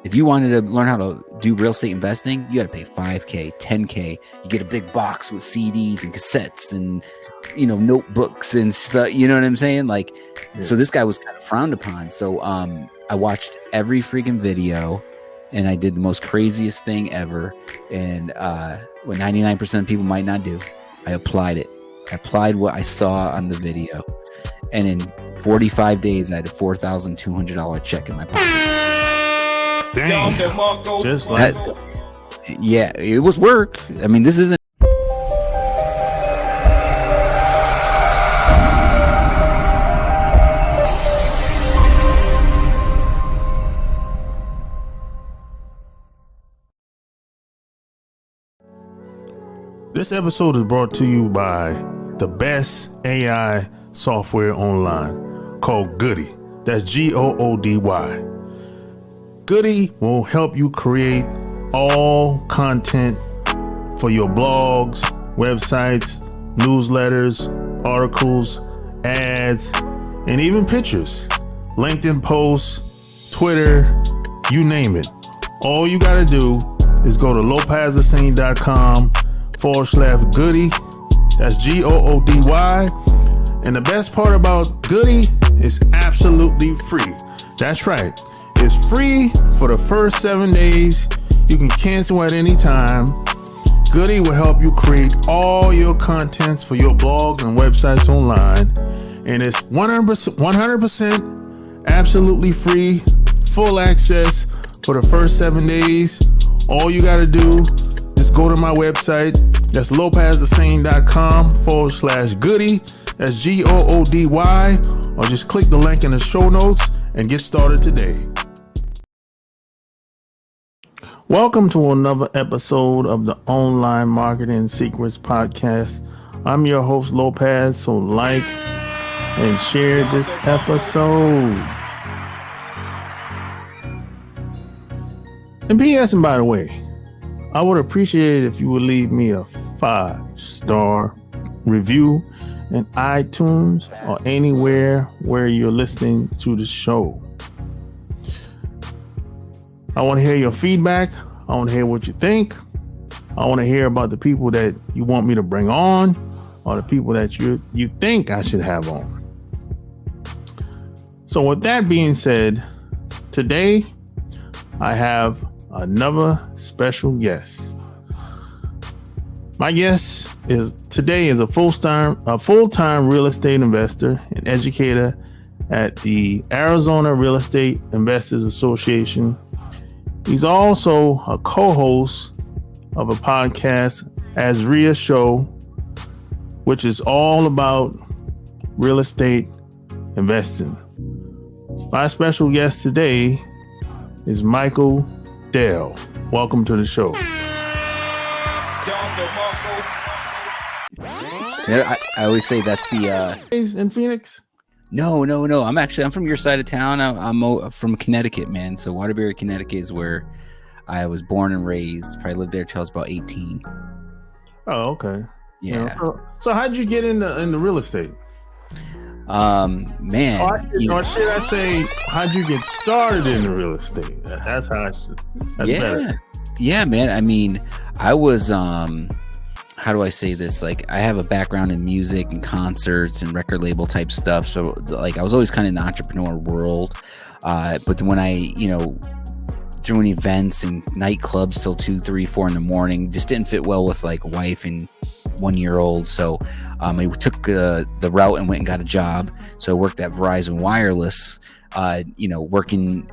if you wanted to learn how to do real estate investing, you got to pay $5K, $10K. You get a big box with CDs and cassettes and, notebooks and stuff. You know what I'm saying? Like, So this guy was kind of frowned upon. So I watched every freaking video, and I did the most craziest thing ever. And what 99% of people might not do, I applied it. I applied what I saw on the video. And in 45 days, I had a $4,200 check in my pocket. Dang. Just like that. Yeah, it was work. I mean, this isn't. This episode is brought to you by the best AI software online called Goody. That's Goody. Goody will help you create all content for your blogs, websites, newsletters, articles, ads, and even pictures, LinkedIn posts, Twitter, you name it. All you got to do is go to lopazthesane.com/Goody. That's Goody. And the best part about Goody is absolutely free. That's right. It's free for the first 7 days. You can cancel at any time. Goody will help you create all your contents for your blogs and websites online. And it's 100% absolutely free, full access for the first 7 days. All you got to do is go to my website. That's lopazthesane.com/Goody. That's Goody. Or just click the link in the show notes and get started today. Welcome to another episode of the Online Marketing Secrets Podcast. I'm your host, Lopaze, so like and share this episode. And P.S. and by the way, I would appreciate it if you would leave me a 5-star review in iTunes or anywhere where you're listening to the show. I want to hear your feedback. I want to hear what you think. I want to hear about the people that you want me to bring on, or the people that you think I should have on. So with that being said, today I have another special guest. My guest today is a full-time real estate investor and educator at the Arizona Real Estate Investors Association. He's also a co-host of a podcast, AZREIA Show, which is all about real estate investing. My special guest today is Michael Del. Welcome to the show. Yeah, I always say that's the in Phoenix. No. I'm from your side of town. I'm from Connecticut, man. So Waterbury, Connecticut is where I was born and raised. Probably lived there till I was about 18. Oh, okay. Yeah. So how'd you get into real estate? Man. Or should I say, how'd you get started in real estate? That's how I should. That's better. Yeah, man. I mean, I was how do I say this? Like, I have a background in music and concerts and record label type stuff. So like, I was always kind of in the entrepreneur world. But then when I, doing events and nightclubs till 2, 3, 4 in the morning, just didn't fit well with like wife and 1-year-old. So I took the route and went and got a job. So I worked at Verizon Wireless, working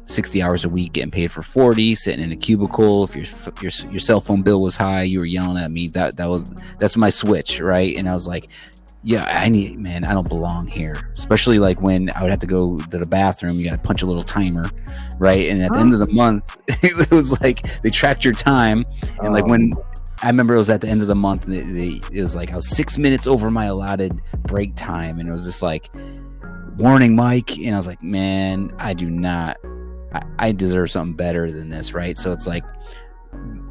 60 hours a week, getting paid for 40, sitting in a cubicle. If your cell phone bill was high, you were yelling at me. That's my switch, right? And I was like, yeah, I don't belong here. Especially like when I would have to go to the bathroom, you got to punch a little timer, right? And at the end of the month, it was like they tracked your time, and like when I remember it was at the end of the month, and it was like I was 6 minutes over my allotted break time, and it was just like, warning, Mike. And I was like, man, I deserve something better than this, right? So it's like,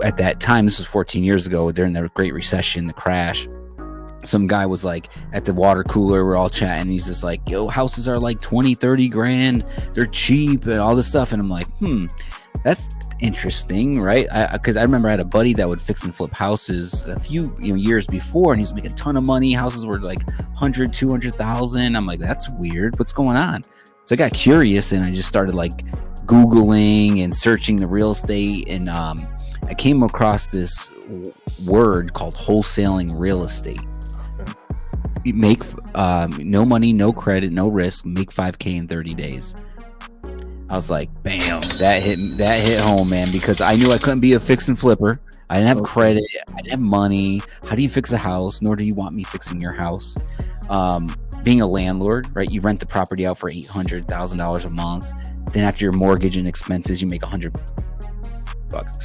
at that time, this was 14 years ago, during the Great Recession, the crash. some guy was like at the water cooler, we're all chatting, he's just like, yo, houses are like 20-30 grand, they're cheap and all this stuff. And I'm like, that's interesting, right? Because I remember I had a buddy that would fix and flip houses a few years before, and he was making a ton of money. Houses were like 100, 200,000. I'm like, that's weird, what's going on? So I got curious and I just started like Googling and searching the real estate, and I came across this word called wholesaling real estate. You make no money, no credit, no risk, make 5K in 30 days. I was like, bam, that hit home, man, because I knew I couldn't be a fix and flipper. I didn't have credit, I didn't have money. How do you fix a house? Nor do you want me fixing your house. Being a landlord, right? You rent the property out for $800,000 a month. Then after your mortgage and expenses, you make $100.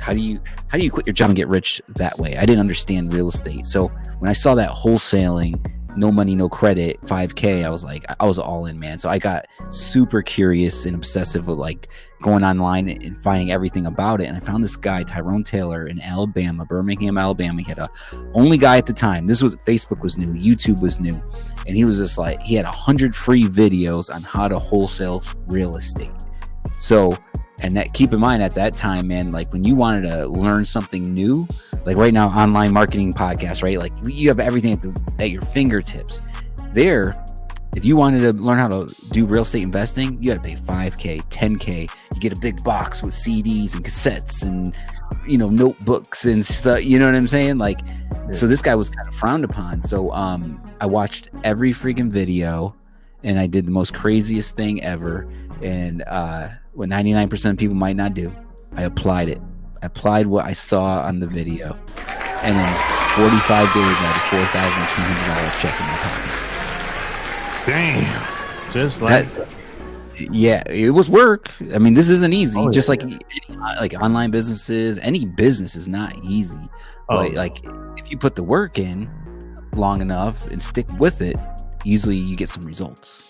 How do you quit your job and get rich that way? I didn't understand real estate. So when I saw that wholesaling, no money, no credit, 5K, I was like, I was all in, man. So I got super curious and obsessive with like going online and finding everything about it. And I found this guy, Tyrone Taylor, in Alabama, Birmingham, Alabama. He had only guy at the time. Facebook was new, YouTube was new. And he was just like, he had 100 free videos on how to wholesale real estate. So, and that, keep in mind at that time, man, like when you wanted to learn something new, like right now, online marketing podcast, right? Like you have everything at your fingertips. There, if you wanted to learn how to do real estate investing, you got to pay 5K, 10K. You get a big box with CDs and cassettes and, notebooks and stuff. You know what I'm saying? Like, so this guy was kind of frowned upon. So I watched every freaking video and I did the most craziest thing ever. And what 99% of people might not do, I applied it. I applied what I saw on the video. And in 45 days, I had a $4,200 check in my pocket. Damn. Just like that. Yeah, it was work. I mean, this isn't easy. Like online businesses, any business is not easy. But like if you put the work in long enough and stick with it, usually you get some results.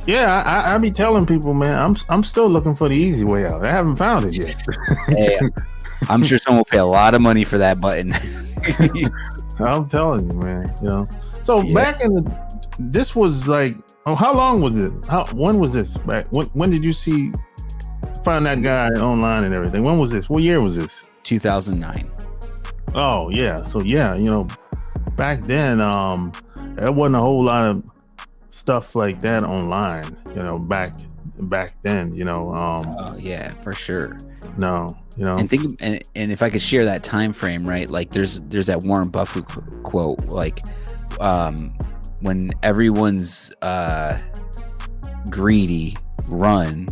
Yeah, I be telling people, man, I'm still looking for the easy way out. I haven't found it yet. Hey, I'm sure someone will pay a lot of money for that button. I'm telling you, man. So back in this was like, how long was it? When was this? Back when did you find that guy online and everything? When was this? What year was this? 2009. Oh yeah. So yeah, back then, there wasn't a whole lot of stuff like that online, back then, yeah, for sure. No, and think, and if I could share that time frame, right? Like there's that Warren Buffett quote, like when everyone's greedy, run,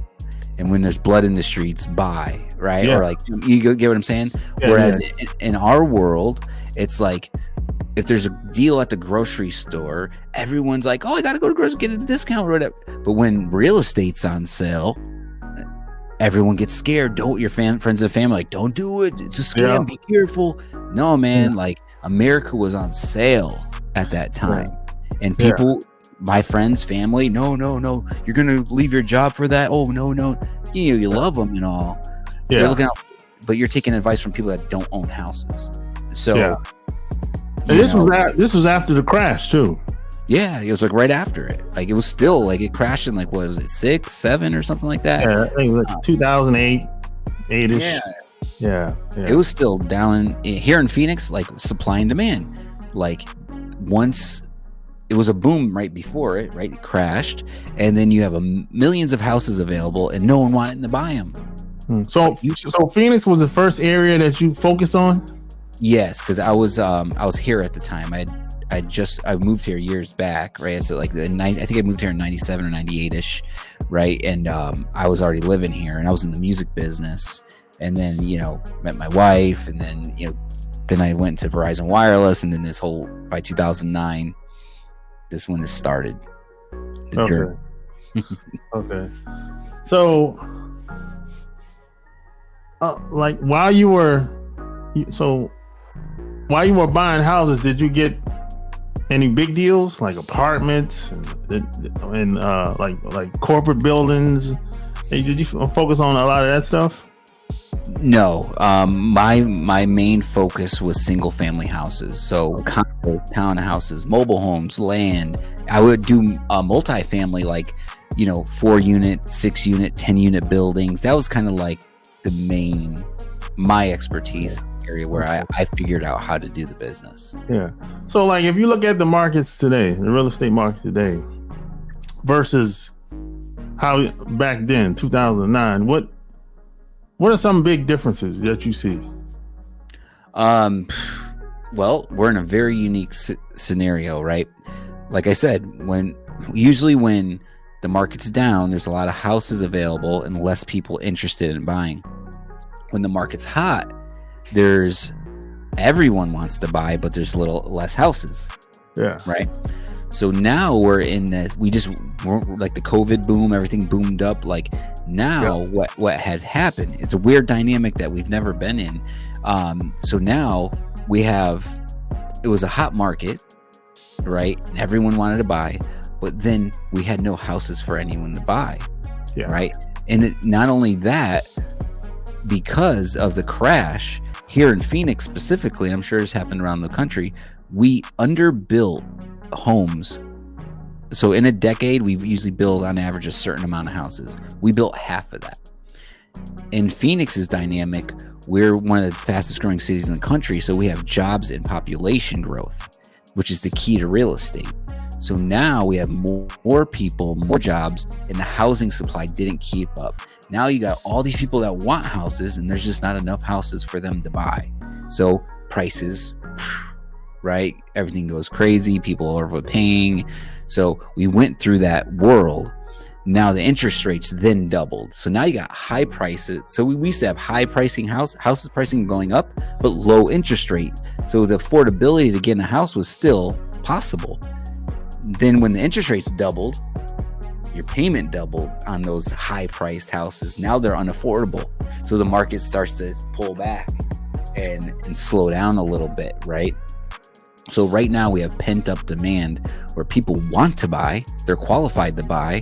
and when there's blood in the streets, buy, right? Yeah. Or like, you get what I'm saying? Yeah, whereas in our world, it's like, if there's a deal at the grocery store, everyone's like, oh, I gotta go to grocery, get a discount or whatever. But when real estate's on sale, everyone gets scared. Your friends and family, like, don't do it, it's a scam, be careful. No, man, like America was on sale at that time. And people, my friends, family, no, you're gonna leave your job for that. Oh, no. You love them and all. Yeah. They're looking out, but you're taking advice from people that don't own houses. So and this was after the crash too. Yeah, it was like right after it. Like it was still like it crashed in like, what was it, 6, 7 or something like that? Yeah, I think it was like 2008, 8ish. Yeah. It was still down here in Phoenix, like supply and demand. Like once it was a boom right before it, right? It crashed, and then you have millions of houses available, and no one wanted to buy them. So Phoenix was the first area that you focused on. Yes, because I was here at the time. I moved here years back, right? So like I think I moved here in 97 or 98ish, right? And I was already living here, and I was in the music business, and then met my wife, and then then I went to Verizon Wireless, and then this whole, by 2009, this one has started. Okay. Okay. So, like while you were buying houses, did you get any big deals like apartments and like corporate buildings? Did you focus on a lot of that stuff? No, my main focus was single family houses. So townhouses, mobile homes, land. I would do multifamily, like, 4-unit, 6-unit, 10-unit buildings. That was kind of like my expertise area where I figured out how to do the business. Yeah. So like if you look at the markets today, the real estate market today versus how back then, 2009, what are some big differences that you see? Well, we're in a very unique scenario, right? Like I said, usually when the market's down, there's a lot of houses available and less people interested in buying. When the market's hot, everyone wants to buy, but there's less houses. Yeah. Right. So now we're in this, we're like the COVID boom, everything boomed up. Like now what had happened, it's a weird dynamic that we've never been in. So now it was a hot market, right? Everyone wanted to buy, but then we had no houses for anyone to buy. Yeah. Right. And not only that, because of the crash here in Phoenix specifically, I'm sure it's happened around the country, we underbuilt homes. So in a decade, we usually build on average a certain amount of houses. We built half of that. In Phoenix's dynamic, we're one of the fastest growing cities in the country. So we have jobs and population growth, which is the key to real estate. So now we have more people, more jobs, and the housing supply didn't keep up. Now you got all these people that want houses, and there's just not enough houses for them to buy. So prices, right? Everything goes crazy. People are overpaying. So we went through that world. Now the interest rates then doubled. So now you got high prices. So we used to have high pricing houses pricing going up, but low interest rate. So the affordability to get in a house was still possible. Then when the interest rates doubled, your payment doubled on those high priced houses. Now they're unaffordable. So the market starts to pull back and slow down a little bit, right? So right now we have pent up demand where people want to buy, they're qualified to buy,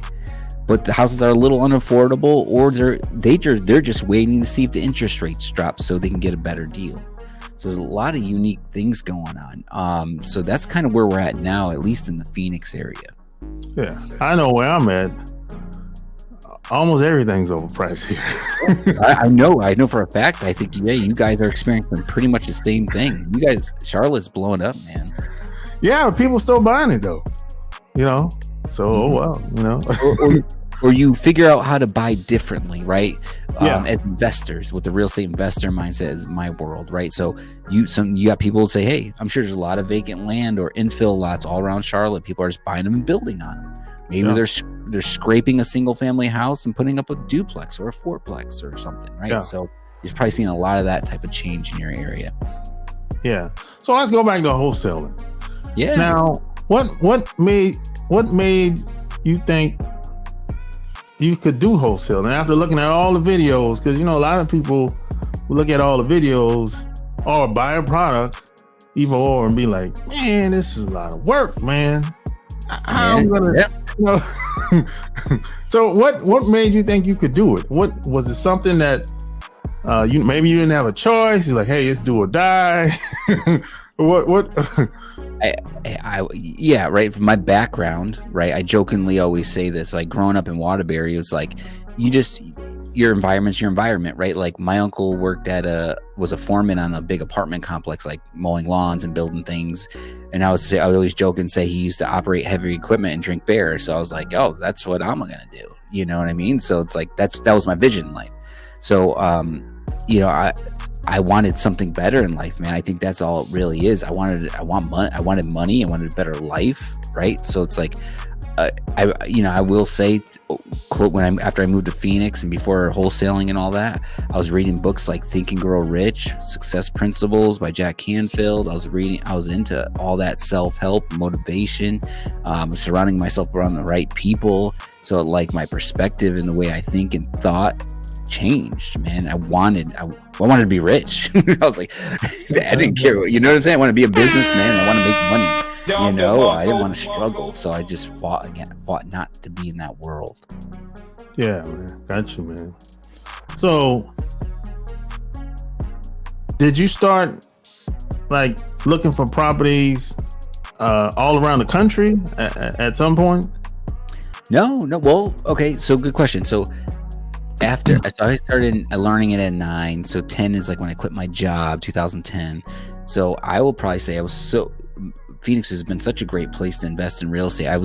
but the houses are a little unaffordable, or they're just waiting to see if the interest rates drop so they can get a better deal. So there's a lot of unique things going on. So that's kind of where we're at now, at least in the Phoenix area. Yeah, I know where I'm at. Almost everything's overpriced here. I know for a fact. I think, you guys are experiencing pretty much the same thing. You guys, Charlotte's blowing up, man. Yeah, people still buying it though. So, oh well, or you figure out how to buy differently, right? As investors, with the real estate investor mindset is my world, right? So you got people who say, hey, I'm sure there's a lot of vacant land or infill lots all around Charlotte. People are just buying them and building on them. Maybe they're scraping a single family house and putting up a duplex or a fourplex or something, right? Yeah. So you're probably seeing a lot of that type of change in your area. Yeah. So let's go back to wholesaling. Yeah. Now, what made you think you could do wholesale? And after looking at all the videos, because a lot of people will look at all the videos or buy a product, either or, and be like, man, this is a lot of work, man. I'm gonna, So what made you think you could do it? What was it? Something that maybe you didn't have a choice? You're like, hey, it's do or die. What? Yeah, right. From my background, right, I jokingly always say this, like growing up in Waterbury, it's like your environment's your environment, right? Like my uncle was a foreman on a big apartment complex, like mowing lawns and building things. And I would always joke and say he used to operate heavy equipment and drink beer. So I was like, oh, that's what I'm gonna do. You know what I mean? So it's like that was my vision in life. So I wanted something better in life, man. I think that's all it really is. I wanted money. I wanted a better life, right? So it's like, I will say, after I moved to Phoenix and before wholesaling and all that, I was reading books like Think and Grow Rich, Success Principles by Jack Canfield. I was into all that self-help, motivation, surrounding myself around the right people. So like my perspective and the way I think and thought changed, man. I wanted to be rich. I was like, I didn't care. You know what I'm saying? I want to be a businessman. I want to make money. I didn't want to struggle. So I just fought not to be in that world. Yeah, man. Got you, man. So did you start like looking for properties all around the country at some point? No. Well, okay. So good question. So after I started learning it at 9, so 10 is like when I quit my job, 2010. So I will probably say Phoenix has been such a great place to invest in real estate. I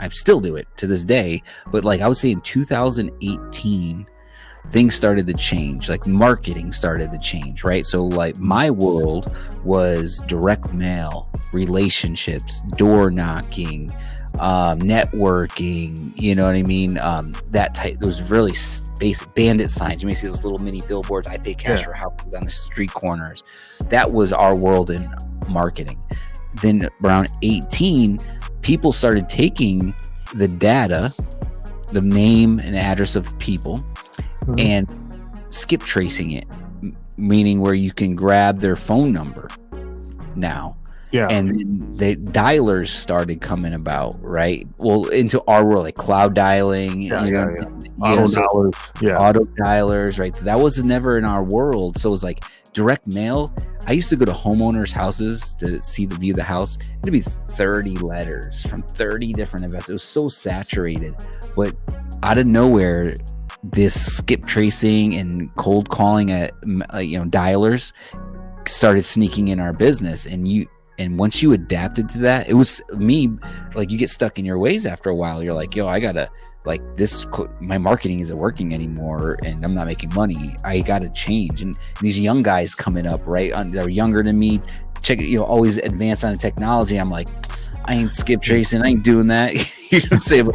still do it to this day, but like I would say in 2018, things started to change, like marketing started to change, right? So like my world was direct mail, relationships, door knocking, networking, you know what I mean? That type, those really basic bandit signs. You may see those little mini billboards, I pay cash for houses on the street corners. That was our world in marketing. Then around 18, people started taking the data, the name and address of people, and skip tracing it, meaning where you can grab their phone number now. Yeah. And then the dialers started coming about, right? Well, into our world, like cloud dialing, auto dialers, right? That was never in our world. So it was like direct mail. I used to go to homeowners' houses to see the view of the house. It'd be 30 letters from 30 different investors. It was so saturated. But out of nowhere, this skip tracing and cold calling at dialers started sneaking in our business. And once you adapted to that, it was me, like you get stuck in your ways after a while. You're like, yo, I gotta, like this, my marketing isn't working anymore and I'm not making money. I gotta change. And these young guys coming up, right? They're younger than me, always advanced on the technology. I'm like, I ain't skip tracing, I ain't doing that. You know what I'm saying?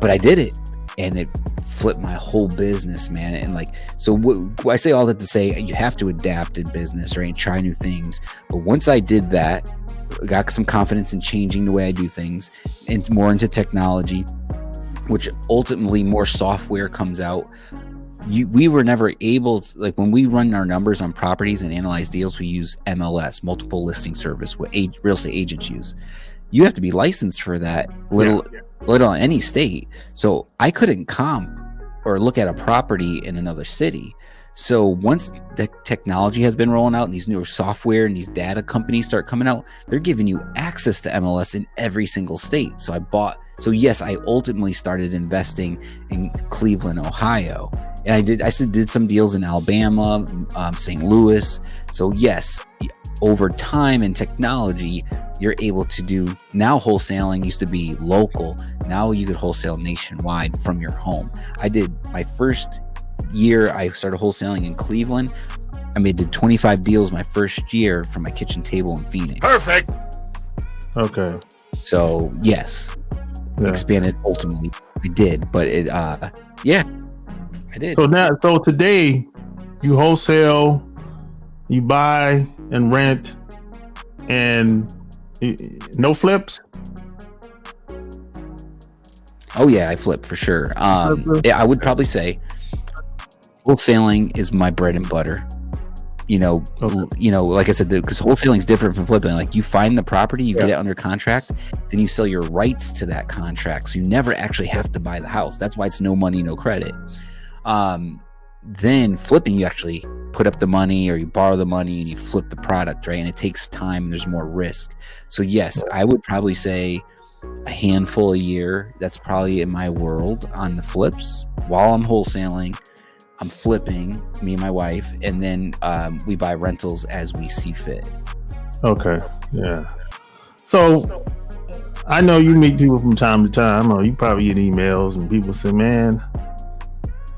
But I did it and it flipped my whole business, man. And like, so I say all that to say you have to adapt in business, right? And try new things. But once I did that, I got some confidence in changing the way I do things and more into technology, which ultimately more software comes out. We were never able to, like when we run our numbers on properties and analyze deals, we use MLS, multiple listing service, what real estate agents use. You have to be licensed for that little in any state. So I couldn't comp or look at a property in another city. So once the technology has been rolling out and these newer software and these data companies start coming out, they're giving you access to MLS in every single state. So yes, I ultimately started investing in Cleveland, Ohio. And I did some deals in Alabama, St. Louis. So yes, over time and technology, you're able to do, now wholesaling used to be local. Now you could wholesale nationwide from your home. I did my first year, I started wholesaling in Cleveland. I did 25 deals my first year from my kitchen table in Phoenix. Perfect. Okay. So yes, expanded ultimately. I did, but I did. So today you wholesale, you buy and rent, and no flips? Oh yeah, I flip for sure. I would probably say wholesaling is my bread and butter. Like I said, because wholesaling is different from flipping. Like you find the property, you get it under contract, then you sell your rights to that contract. So you never actually have to buy the house. That's why it's no money, no credit. Then flipping, you actually put up the money or you borrow the money and you flip the product, right? And it takes time and there's more risk. So yes, I would probably say a handful a year. That's probably in my world on the flips. While I'm wholesaling, I'm flipping, me and my wife, and then we buy rentals as we see fit. Okay, yeah. So I know you meet people from time to time, or you probably get emails and people say, man,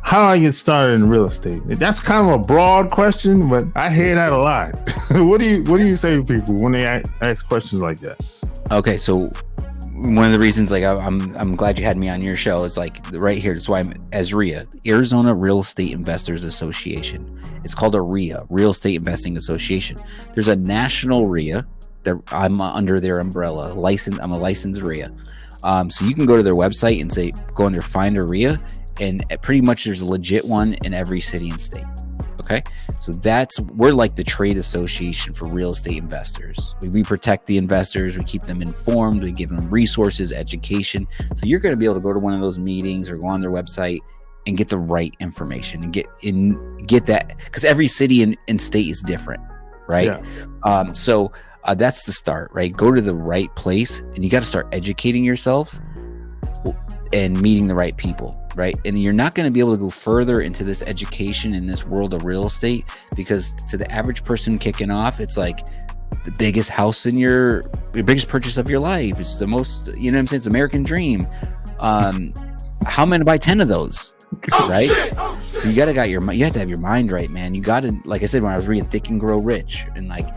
how do I get started in real estate? That's kind of a broad question, but I hear that a lot. What do you say to people when they ask questions like that? Okay, so one of the reasons, like I'm glad you had me on your show, is like right here. That's why I'm AZREIA, Arizona Real Estate Investors Association. It's called AREIA, Real Estate Investing Association. There's a national REIA that I'm under their umbrella. I'm a licensed REIA. So you can go to their website and go under Find AREIA, and pretty much there's a legit one in every city and state. Okay, so we're like the trade association for real estate investors. We protect the investors, we keep them informed, we give them resources, education. So you're going to be able to go to one of those meetings or go on their website and get the right information and get that, because every city and state is different, right? Yeah. So That's the start, right? Go to the right place, and you got to start educating yourself and meeting the right people, right? And you're not going to be able to go further into this education in this world of real estate, because to the average person kicking off, it's like the biggest house in your biggest purchase of your life. It's the most, you know what I'm saying? It's American dream. How many buy 10 of those? Right? So you have to have your mind right, man. You got to, like I said, when I was reading Think and Grow Rich, and like,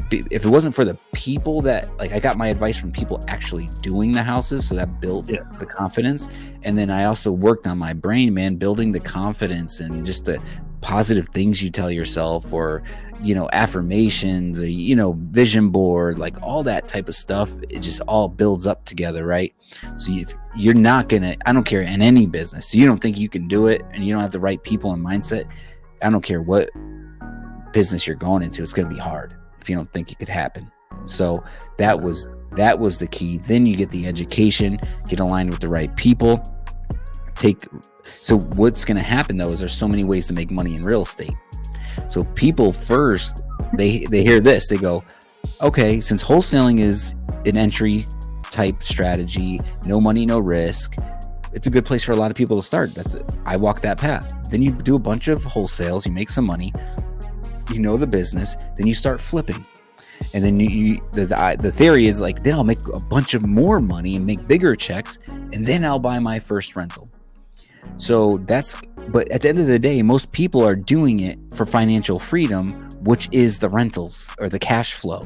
if it wasn't for the people that, like, I got my advice from people actually doing the houses, so that built the confidence. And then I also worked on my brain, man, building the confidence and just the positive things you tell yourself, or, you know, affirmations, or, you know, vision board, like all that type of stuff. It just all builds up together, right? So you're not gonna, I don't care, in any business, so you don't think you can do it and you don't have the right people and mindset, I don't care what business you're going into, it's gonna be hard if you don't think it could happen. So that was the key. Then you get the education, get aligned with the right people. So what's going to happen though is there's so many ways to make money in real estate. So people first, they hear this, they go, okay, since wholesaling is an entry type strategy, no money, no risk, it's a good place for a lot of people to start. I walk that path. Then you do a bunch of wholesales, you make some money, you know the business, then you start flipping, and then the theory is like, then I'll make a bunch of more money and make bigger checks, and then I'll buy my first rental. So but at the end of the day, most people are doing it for financial freedom, which is the rentals or the cash flow.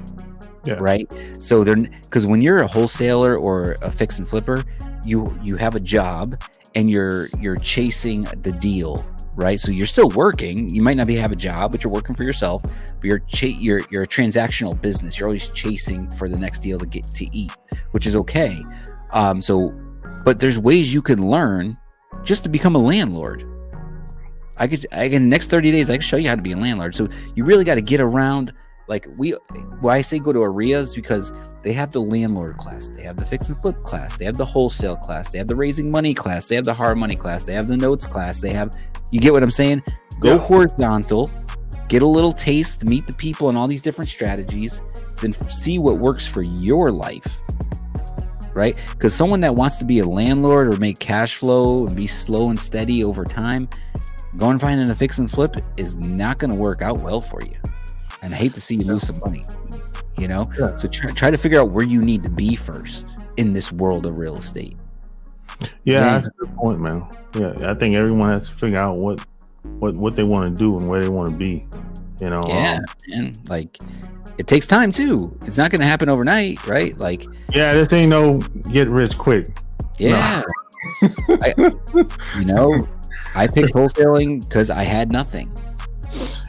Right? So because when you're a wholesaler or a fix and flipper, you have a job and you're chasing the deal. Right, so you're still working. You might not have a job, but you're working for yourself. But you're a transactional business. You're always chasing for the next deal to get to eat, which is okay. But there's ways you can learn just to become a landlord. I can next 30 days I can show you how to be a landlord. So you really got to get around. Like why I say go to AZREIA is because they have the landlord class, they have the fix and flip class, they have the wholesale class, they have the raising money class, they have the hard money class, they have the notes class, you get what I'm saying? Go horizontal, get a little taste, meet the people and all these different strategies, then see what works for your life, right? Because someone that wants to be a landlord or make cash flow and be slow and steady over time, going and finding a fix and flip is not going to work out well for you. And I hate to see you lose some money, you know? Yeah. So try to figure out where you need to be first in this world of real estate. Yeah, that's a good point, man. Yeah, I think everyone has to figure out what they want to do and where they want to be, you know? Yeah, and like, it takes time too. It's not going to happen overnight, right? Like, yeah, this ain't no get rich quick. Yeah. No. I picked wholesaling because I had nothing.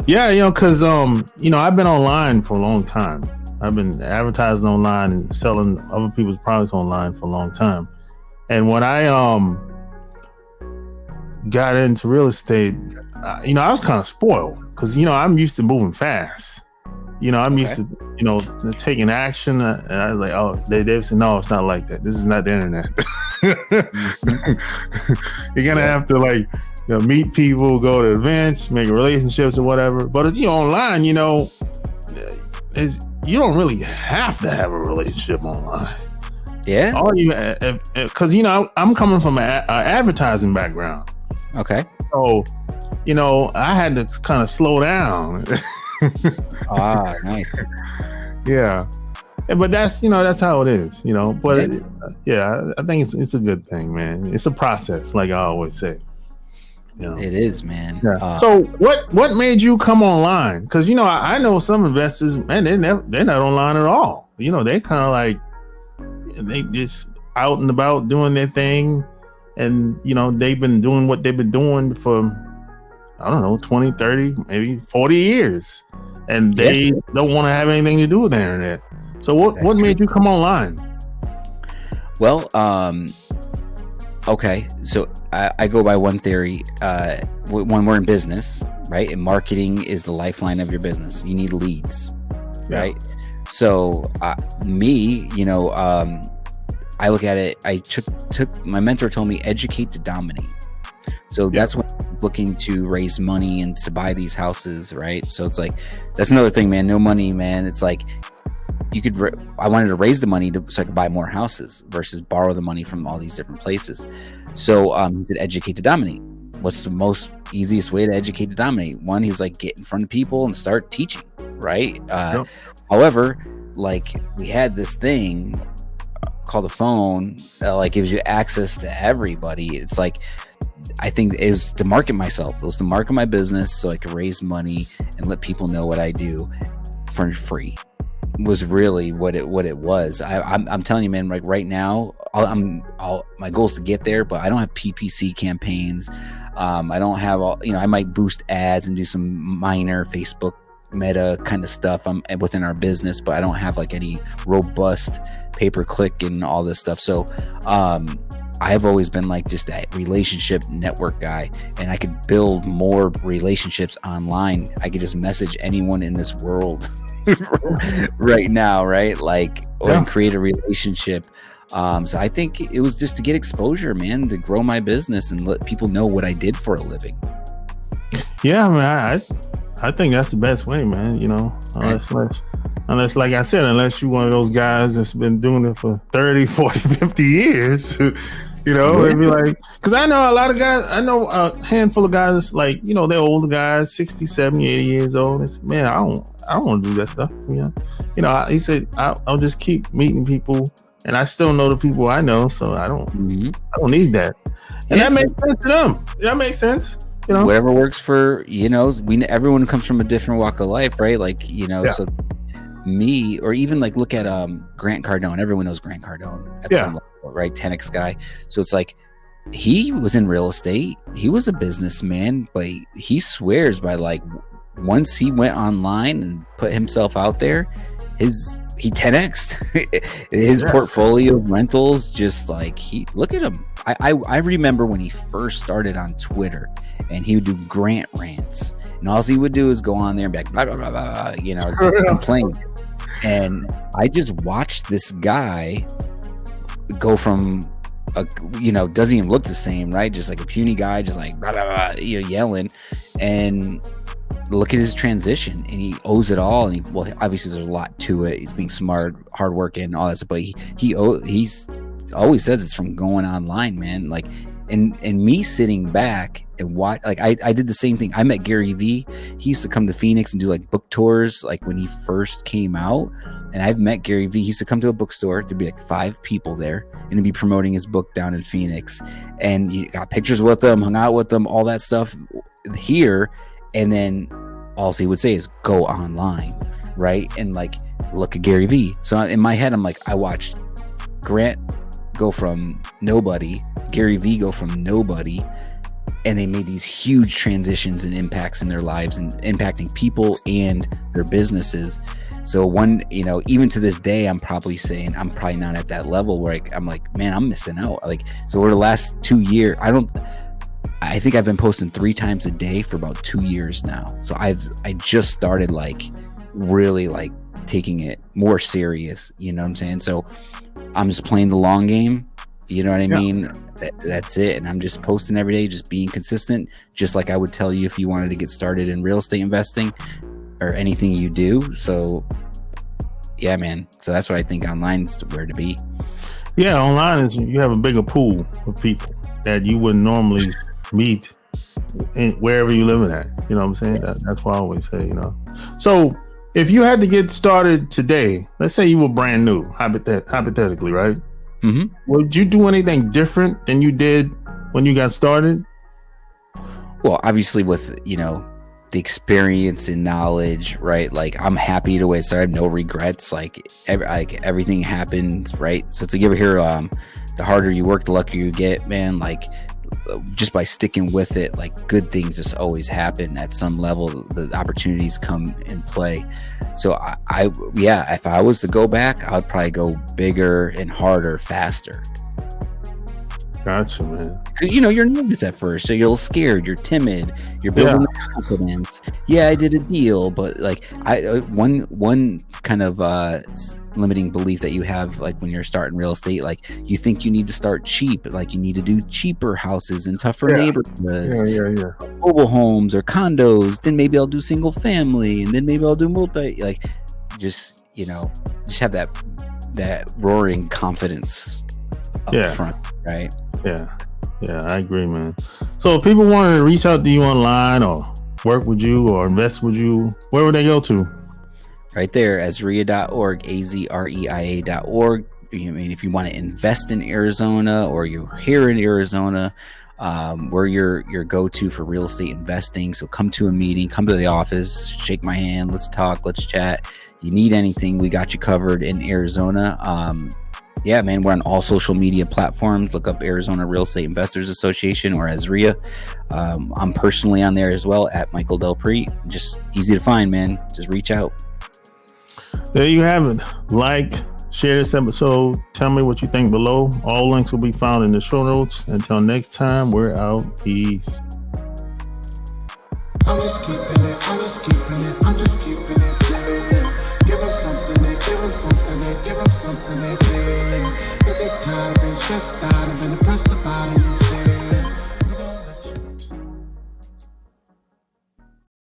Yeah, because I've been online for a long time. I've been advertising online and selling other people's products online for a long time. And when I got into real estate, I was kind of spoiled because I'm used to moving fast. I'm used to taking action, and I was like, oh, they said no, it's not like that. This is not the internet. You're gonna have to meet people, go to events, make relationships or whatever. But it's online, you don't really have to have a relationship online. Yeah. All you, because I'm coming from an advertising background. Okay. So, I had to kind of slow down. Nice. Yeah. But that's how it is, but I think it's a good thing, man. It's a process, like I always say. It is, man. Yeah. So what made you come online? Because I know some investors, man, they're not online at all. They kind of like, they just out and about doing their thing, and they've been doing what they've been doing for, I don't know, 20, 30, maybe 40 years, and they don't want to have anything to do with the internet. So what made you come online? Well, okay, so I go by one theory. When we're in business, right, and marketing is the lifeline of your business, you need leads, right? So I look at it, I took my mentor told me, educate to dominate. So that's when I'm looking to raise money and to buy these houses, right? So it's like, that's another thing, man. No money, man. It's like, I wanted to raise the money so I could buy more houses versus borrow the money from all these different places. So he said, educate to dominate. What's the most easiest way to educate to dominate? One, he was like, get in front of people and start teaching, right? Yep. However, like we had this thing called the phone that like gives you access to everybody. It's like, I think it was to market myself. It was to market my business so I could raise money and let people know what I do for free. Was really what it was. I'm telling you, man. Like right now, my goal is to get there, but I don't have PPC campaigns. I don't have all. I might boost ads and do some minor Facebook meta kind of stuff within our business, but I don't have like any robust pay-per-click and all this stuff. So I've always been like just that relationship network guy, and I could build more relationships online. I could just message anyone in this world right now, right? Like, or create a relationship. So I think it was just to get exposure, man, to grow my business and let people know what I did for a living. Yeah, man, I think that's the best way, man. Unless, like I said, unless you're one of those guys that's been doing it for 30, 40, 50 years, it'd be like, because I know a lot of guys, I know a handful of guys, like, they're older guys, 60, 70, 80 years old. It's, man, I don't want to do that stuff. He said, I'll just keep meeting people, and I still know the people I know, so I don't need that. And that makes sense to them. That makes sense. Whatever works for, everyone comes from a different walk of life, right? Like, so me, or even like look at Grant Cardone. Everyone knows Grant Cardone at some level, right? 10X guy. So it's like he was in real estate. He was a businessman, but he swears by like once he went online and put himself out there, he 10X'd his portfolio of rentals. Just like look at him. I remember when he first started on Twitter, and he would do Grant rants, and all he would do is go on there and be like, blah, blah, blah, blah, complain. And I just watched this guy go from doesn't even look the same, right? Just like a puny guy, just like blah, blah, blah, yelling, and look at his transition, and he owes it all. And obviously there's a lot to it. He's being smart, hardworking, all that stuff, but he's always says it's from going online, man. Like, and me sitting back and watch, like I did the same thing. I met Gary Vee. He used to come to Phoenix and do like book tours, like when he first came out. And I've met Gary Vee. He used to come to a bookstore. There'd be like 5 people there, and he'd be promoting his book down in Phoenix. And you got pictures with them, hung out with them, all that stuff here. And then all he would say is go online, right? And like, look at Gary Vee. So in my head, I'm like, I watched Grant go from nobody, Gary Vee go from nobody, and they made these huge transitions and impacts in their lives and impacting people and their businesses. So even to this day, I'm probably saying I'm probably not at that level where I'm like, man, I'm missing out. Like, so over the last 2 years, I think I've been posting 3 times a day for about 2 years now. So I just started like really like taking it more serious, you know what I'm saying? So I'm just playing the long game, you know what I mean? That's it. And I'm just posting every day, just being consistent, just like I would tell you if you wanted to get started in real estate investing or anything you do. So yeah, man. So that's what I think online is where to be. Yeah, online is you have a bigger pool of people that you wouldn't normally meet wherever you're living at. You know what I'm saying? That's what I always say, So if you had to get started today, let's say you were brand new, hypothetically, right? Mm-hmm. Would you do anything different than you did when you got started? Well, obviously with, the experience and knowledge, right? Like I'm happy to so I have no regrets. Like everything happened, right? So it's like you ever hear, the harder you work, the luckier you get, man. Like just by sticking with it, like good things just always happen at some level. The opportunities come in play. So if I was to go back, I would probably go bigger and harder, faster. Gotcha, man. You're nervous at first, so you're a little scared, you're timid, you're building confidence. Yeah, I did a deal, but like one kind of limiting belief that you have, like when you're starting real estate, like you think you need to start cheap, like you need to do cheaper houses in tougher neighborhoods, mobile homes or condos. Then maybe I'll do single family, and then maybe I'll do multi. Like, just just have that roaring confidence up front, right? Yeah, I agree, man. So if people wanted to reach out to you online or work with you or invest with you, where would they go to? Right there, AZREIA.org, AZREIA.org. I mean, if you want to invest in Arizona or you're here in Arizona, we're your go-to for real estate investing. So come to a meeting, come to the office, shake my hand, let's talk, let's chat. You need anything, we got you covered in Arizona. Yeah, man, we're on all social media platforms. Look up Arizona Real Estate Investors Association or AZREIA. I'm personally on there as well at Michael Del Prete. Just easy to find, man. Just reach out. There you have it. Like, share this episode. Tell me what you think below. All links will be found in the show notes. Until next time, we're out. Peace. I'm just keeping it. I'm just keeping it. I'm just keeping it. Yeah. Give them something. Give them something. Give them something. They if they tired of being stressed out and been depressed about it.